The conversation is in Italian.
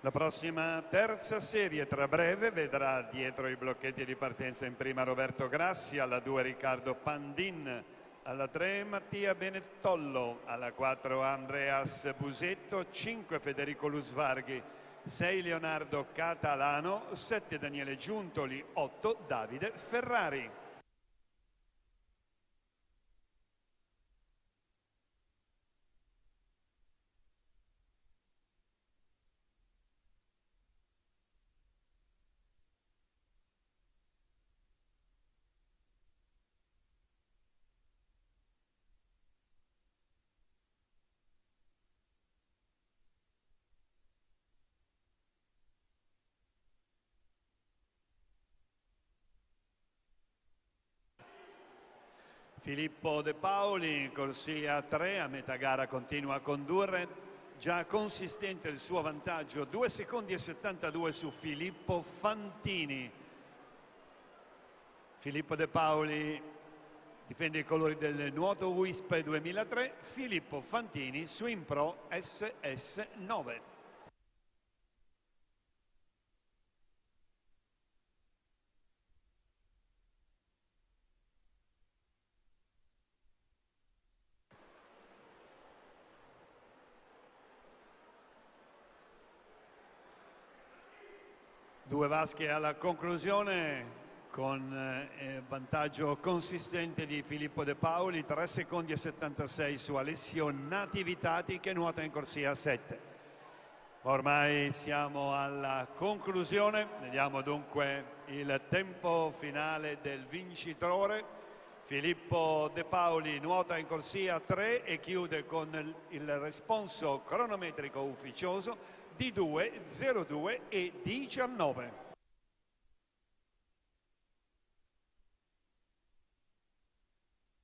La prossima terza serie tra breve vedrà dietro i blocchetti di partenza in prima Roberto Grassi, alla 2 Riccardo Pandin, alla 3 Mattia Benettollo, alla 4 Andreas Busetto, 5 Federico Lusvarghi, 6 Leonardo Catalano, 7 Daniele Giuntoli, 8 Davide Ferrari. Filippo De Paoli, corsia 3, a metà gara continua a condurre, già consistente il suo vantaggio, 2 secondi e 72 su Filippo Fantini. Filippo De Paoli difende i colori del Nuoto Wisp 2003, Filippo Fantini Swim Pro SS9. Due vasche alla conclusione con vantaggio consistente di Filippo De Paoli, 3 secondi e 76 su Alessio Nativitati che nuota in corsia 7. Ormai siamo alla conclusione, vediamo dunque il tempo finale del vincitore. Filippo De Paoli nuota in corsia 3 e chiude con il responso cronometrico ufficioso di 2:02:19.